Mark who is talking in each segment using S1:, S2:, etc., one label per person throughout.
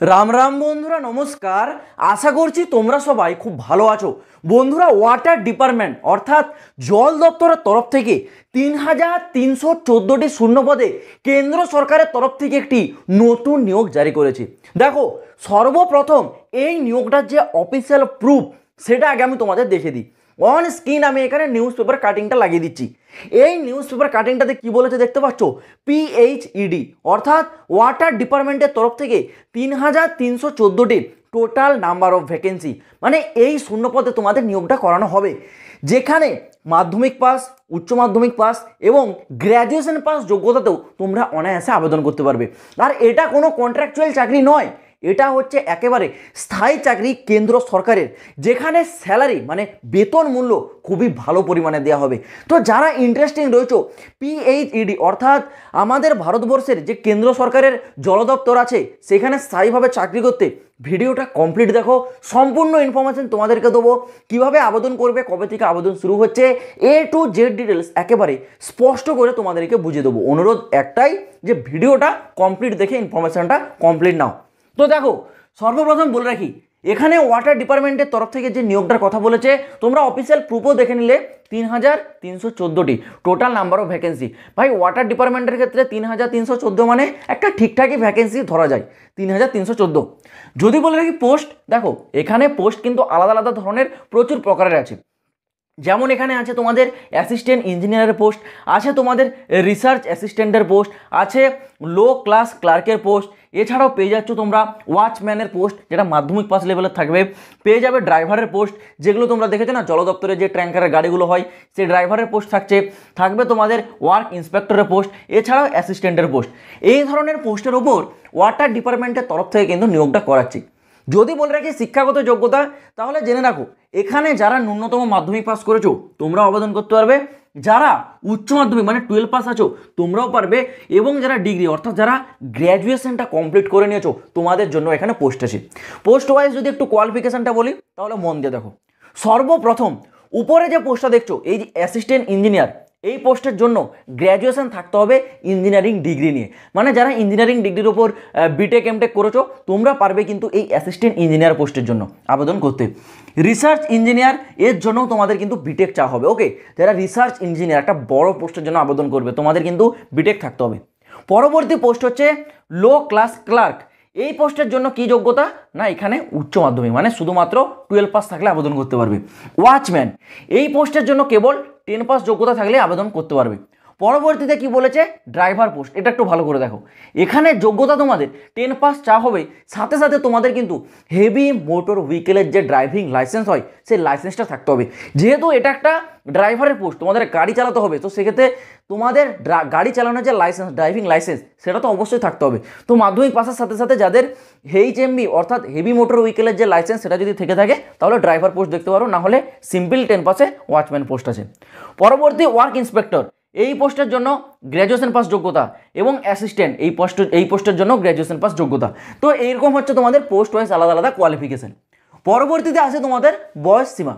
S1: রাম রাম বন্ধুরা, নমস্কার। আশা করছি তোমরা সবাই খুব ভালো আছো। বন্ধুরা, ওয়াটার ডিপার্টমেন্ট অর্থাৎ জল দপ্তরের তরফ থেকে ৩৩১৪টি শূন্যপদে কেন্দ্র সরকারের তরফ থেকে একটি নতুন নিয়োগ জারি করেছে। দেখো, সর্বপ্রথম এই নিয়োগটার যে অফিসিয়াল প্রুফ সেটা আগে আমি তোমাদের দেখে দিই। অন স্ক্রিন আমি এখানে নিউজ পেপার কাটিংটা লাগিয়ে দিচ্ছি। এই নিউজ পেপার কাটিংটাতে কি বলেছে দেখতে পাচ্ছ, PHED অর্থাৎ ওয়াটার ডিপার্টমেন্টের তরফ থেকে ৩৩১৪টি টোটাল নাম্বার অফ ভ্যাকেন্সি, মানে এই শূন্যপদে তোমাদের নিয়োগটা করানো হবে, যেখানে মাধ্যমিক পাস, উচ্চ মাধ্যমিক পাস এবং গ্র্যাজুয়েশন পাস যোগ্যতাতেও তোমরা অনায়াসে আবেদন করতে পারবে। আর এটা কোনো কন্ট্রাকচুয়াল চাকরি নয়, এটা হচ্ছে একেবারে স্থায়ী চাকরি কেন্দ্র সরকারের, যেখানে স্যালারি মানে বেতন মূল্য খুবই ভালো পরিমাণে দেওয়া হবে। তো যারা ইন্টারেস্টিং রয়েছে PHED অর্থাৎ আমাদের ভারতবর্ষের যে কেন্দ্র সরকারের জল দপ্তর আছে সেখানে স্থায়ীভাবে চাকরি করতে, ভিডিওটা কমপ্লিট দেখো। সম্পূর্ণ ইনফরমেশন তোমাদেরকে দেবো, কিভাবে আবেদন করবে, কবে থেকে আবেদন শুরু হচ্ছে, A to Z ডিটেলস একেবারে স্পষ্ট করে তোমাদেরকে বুঝিয়ে দেবো। অনুরোধ একটাই যে ভিডিওটা কমপ্লিট দেখে ইনফরমেশনটা কমপ্লিট নাও। তো দেখো, সর্বপ্রথম বলে রাখি, এখানে ওয়াটার ডিপার্টমেন্টের তরফ থেকে যে নিয়োগটার কথা বলেছে তোমরা অফিসিয়াল প্রুফও দেখে নিলে ৩৩১৪টি টোটাল নাম্বার অফ ভ্যাকেন্সি। ভাই, ওয়াটার ডিপার্টমেন্টের ক্ষেত্রে ৩৩১৪ মানে একটা ঠিকঠাকই ভ্যাকেন্সি ধরা যায়, ৩৩১৪। যদি বলে রাখি পোস্ট, দেখো এখানে পোস্ট কিন্তু আলাদা আলাদা ধরনের প্রচুর প্রকারের আছে। যেমন এখানে আছে তোমাদের অ্যাসিস্ট্যান্ট ইঞ্জিনিয়ারের পোস্ট, আছে তোমাদের রিসার্চ অ্যাসিস্ট্যান্টের পোস্ট, আছে লো ক্লাস ক্লার্কের পোস্ট, এছাড়াও পেয়ে যাচ্ছ তোমরা ওয়াচম্যানের পোস্ট যেটা মাধ্যমিক পাস লেভেলের থাকবে, পেয়ে যাবে ড্রাইভারের পোস্ট, যেগুলো তোমরা দেখেছো না জল দপ্তরে যে ট্যাঙ্কারের গাড়িগুলো হয় সেই ড্রাইভারের পোস্ট থাকবে তোমাদের ওয়ার্ক ইন্সপেক্টরের পোস্ট, এছাড়াও অ্যাসিস্ট্যান্টের পোস্ট। এই ধরনের পোস্টের ওপর ওয়াটার ডিপার্টমেন্টের তরফ থেকে কিন্তু নিয়োগটা করাচ্ছি। যদি বলে রাখি শিক্ষাগত যোগ্যতা, তাহলে জেনে রাখো এখানে যারা ন্যূনতম মাধ্যমিক পাস করেছো তোমরাও আবেদন করতে পারবে, যারা উচ্চ মাধ্যমিক মানে 12 পাস আছো তোমরাও পারবে, এবং যারা ডিগ্রি অর্থাৎ যারা গ্র্যাজুয়েশনটা কমপ্লিট করে নিয়েছো তোমাদের জন্য এখানে পোস্ট আছে। পোস্ট ওয়াইজ যদি একটু কোয়ালিফিকেশনটা বলি তাহলে মন দিয়ে দেখো। সর্বপ্রথম উপরে যে পোস্টটা দেখছো এই যে অ্যাসিস্ট্যান্ট ইঞ্জিনিয়ার, এই পোস্টের জন্য গ্র্যাজুয়েশন থাকতে হবে ইঞ্জিনিয়ারিং ডিগ্রি নিয়ে, মানে যারা ইঞ্জিনিয়ারিং ডিগ্রির ওপর বিটেক এমটেক করেছো তোমরা পারবে কিন্তু এই অ্যাসিস্ট্যান্ট ইঞ্জিনিয়ার পোস্টের জন্য আবেদন করতে। রিসার্চ ইঞ্জিনিয়ার এর জন্য তোমাদের কিন্তু বিটেক চা হবে। ওকে, যারা রিসার্চ ইঞ্জিনিয়ার একটা বড় পোস্টের জন্য আবেদন করবে তোমাদের কিন্তু বিটেক থাকতে হবে। পরবর্তী পোস্ট হচ্ছে লো ক্লাস ক্লার্ক। এই পোস্টের জন্য কি যোগ্যতা না, এখানে উচ্চ মাধ্যমিক মানে শুধুমাত্র 12 পাস থাকলে আবেদন করতে পারবে। ওয়াচম্যান, এই পোস্টের জন্য কেবল 10 পাস যোগ্যতা থাকলে আবেদন করতে পারবে। পরবর্তীতে কি বলেছে, ড্রাইভার পোস্ট, এটা একটু ভালো করে দেখো। এখানে যোগ্যতা তোমাদের 10 পাস চা হবে, সাথে সাথে তোমাদের কিন্তু হেভি মোটর ভেহিকেলের যে ড্রাইভিং লাইসেন্স হয় সেই লাইসেন্সটা থাকতে হবে। যেহেতু এটা একটা ড্রাইভারের পোস্ট, তোমাদের গাড়ি চালাতে হবে, তো সেক্ষেত্রে তোমাদের গাড়ি চালানোর যে লাইসেন্স, ড্রাইভিং লাইসেন্স, সেটা তো অবশ্যই থাকতে হবে। তো মাধ্যমিক পাসের সাথে সাথে যাদের HMV অর্থাৎ হেভি মোটর ভেহিকেলের যে লাইসেন্স সেটা যদি থেকে থাকে তাহলে ড্রাইভার পোস্ট দেখতে পারো, না হলে সিম্পল 10 পাসে ওয়াচম্যান পোস্ট আছে। পরবর্তী ওয়ার্ক ইন্সপেক্টর, এই পোস্টের জন্য গ্র্যাজুয়েশন পাস যোগ্যতা, এবং অ্যাসিস্ট্যান্ট এই পোস্টের জন্য গ্র্যাজুয়েশন পাস যোগ্যতা। তো এইরকম হচ্ছে তোমাদের পোস্ট ওয়াইজ আলাদা আলাদা কোয়ালিফিকেশন। পরবর্তীতে আসে তোমাদের বয়স সীমা।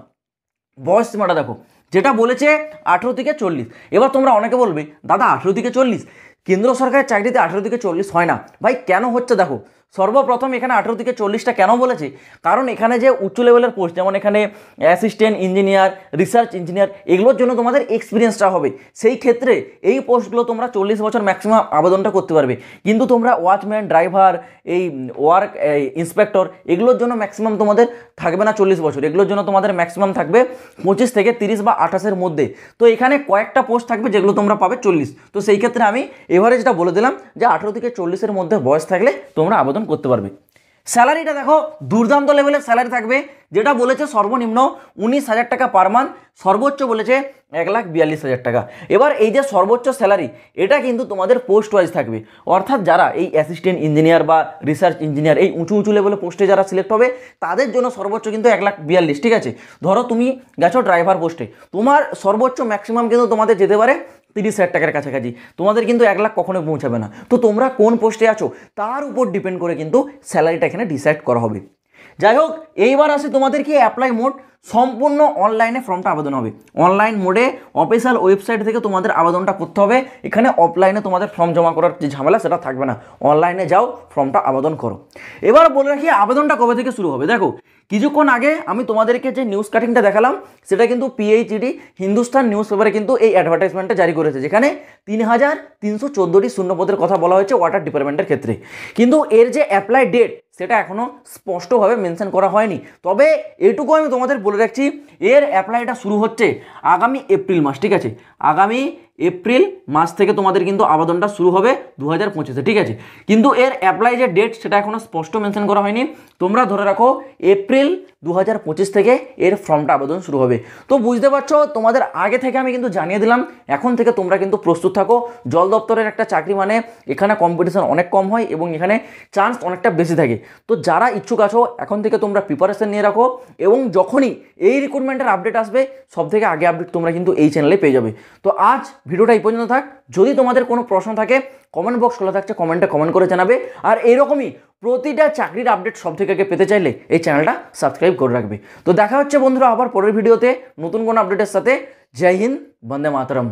S1: বয়স সীমাটা দেখো, যেটা বলেছে 18 থেকে 40। এবার তোমরা অনেকে বলবে দাদা 18 থেকে 40, কেন্দ্র সরকারের চাকরিতে 18 থেকে 40 হয় না। ভাই কেন হচ্ছে দেখো, সর্বপ্রথম এখানে 18 থেকে 40টা কেন বলেছে, কারণ এখানে যে উচ্চ লেভেলের পোস্ট যেমন এখানে অ্যাসিস্ট্যান্ট ইঞ্জিনিয়ার, রিসার্চ ইঞ্জিনিয়ার, এগুলোর জন্য তোমাদের এক্সপিরিয়েন্সটা হবে। সেই ক্ষেত্রে এই পোস্টগুলো তোমরা 40 বছর ম্যাক্সিমাম আবেদনটা করতে পারবে, কিন্তু তোমরা ওয়াচম্যান, ড্রাইভার, এই ওয়ার্ক ইন্সপেক্টর, এগুলোর জন্য ম্যাক্সিমাম তোমাদের থাকবে না 40 বছর, এগুলোর জন্য তোমাদের ম্যাক্সিমাম থাকবে 25 থেকে 30 বা 28-এর মধ্যে। তো এখানে কয়েকটা পোস্ট থাকবে যেগুলো তোমরা পাবে 40। তো সেই ক্ষেত্রে আমি এভারেজটা বলে দিলাম যে 18 থেকে 40-এর মধ্যে বয়স থাকলে তোমরা আবেদন করতে পারবে। স্যালারিটা দেখো, দুর্দান্ত লেভেলের স্যালারি থাকবে, যেটা বলেছে সর্বনিম্ন 19,000 টাকা পার মান্থ, সর্বোচ্চ বলেছে 1,42,000 টাকা। এবার এই যে সর্বোচ্চ স্যালারি, এটা কিন্তু তোমাদের পোস্ট ওয়াইজ থাকবে, অর্থাৎ যারা এই অ্যাসিস্ট্যান্ট ইঞ্জিনিয়ার বা রিসার্চ ইঞ্জিনিয়ার এই উঁচু উঁচু লেভেলের পোস্টে যারা সিলেক্ট হবে তাদের জন্য সর্বোচ্চ কিন্তু 1,42,000। ঠিক আছে, ধরো তুমি গেছো ড্রাইভার পোস্টে, তোমার সর্বোচ্চ ম্যাক্সিমাম কিন্তু তোমাদের যেতে পারে 30,000 টাকার কাছাকাছি, তোমাদের কিন্তু 1 লাখ কখনো পৌঁছাবে না। তো তোমরা কোন পোস্টে আছো তার উপর ডিপেন্ড করে কিন্তু স্যালারিটা এখানে ডিসাইড করা হবে। যাই হোক, এইবার আসি তোমাদের কি অ্যাপ্লাই মোড। সম্পূর্ণ অনলাইনে ফর্মটা আবেদন হবে, অনলাইন মোডে অফিসিয়াল ওয়েবসাইট থেকে তোমাদের আবেদনটা করতে হবে। এখানে অফলাইনে তোমাদের ফর্ম জমা করার যে ঝামেলা সেটা থাকবে না, অনলাইনে যাও ফর্মটা আবেদন করো। এবার বলে রাখি আবেদনটা কবে থেকে শুরু হবে। দেখো, কিছুক্ষণ আগে আমি তোমাদেরকে যে নিউজ কাটিংটা দেখালাম সেটা কিন্তু পিএইচডি হিন্দুস্তান নিউজ পেপারে কিন্তু এই অ্যাডভার্টাইজমেন্টটা জারি করেছে, যেখানে 3314টি শূন্যপদের কথা বলা হয়েছে ওয়াটার ডিপার্টমেন্টের ক্ষেত্রে। কিন্তু এর যে অ্যাপ্লাই ডেট সেটা এখনও স্পষ্টভাবে মেনশন করা হয়নি। তবে এটুকু আমি তোমাদের বলে রাখছি, এর অ্যাপ্লাইটা শুরু হচ্ছে আগামী এপ্রিল মাস, ঠিক আছে? আগামী এপ্রিল মাস থেকে তোমাদের কিন্তু আবেদনটা শুরু হবে 2025-এ, ঠিক আছে? কিন্তু এর অ্যাপ্লাই যে ডেট সেটা এখনও স্পষ্ট মেনশন করা হয়নি। তোমরা ধরে রাখো এপ্রিল 2025 থেকে এর ফর্মটা আবেদন শুরু হবে। তো বুঝতে পারছো, তোমাদের আগে থেকে আমি কিন্তু জানিয়ে দিলাম, এখন থেকে তোমরা কিন্তু প্রস্তুত থাকো। জল দপ্তরের একটা চাকরি মানে এখানে কম্পিটিশন অনেক কম হয় এবং এখানে চান্স অনেকটা বেশি থাকে। তো যারা ইচ্ছুক আছো এখন থেকে তোমরা প্রিপারেশন নিয়ে রাখো, এবং যখনই এই রিক্রুটমেন্টের আপডেট আসবে সব থেকে আগে আপডেট তোমরা কিন্তু এই চ্যানেলে পেয়ে যাবে। তো আজ ভিডিওটা এই পর্যন্ত থাক। যদি তোমাদের কোনো প্রশ্ন থাকে কমেন্ট বক্স খোলা থাকছে, কমেন্টে কমেন্ট করে জানাবে। আর এরকমই প্রতিটা চাকরির আপডেট সব থেকে আগে পেতে চাইলে এই চ্যানেলটা সাবস্ক্রাইব করে রাখবে। তো দেখা হচ্ছে বন্ধুরা আবার পরের ভিডিওতে নতুন কোনো আপডেটের সাথে। জয় হিন্দ, বন্দে মাতরম।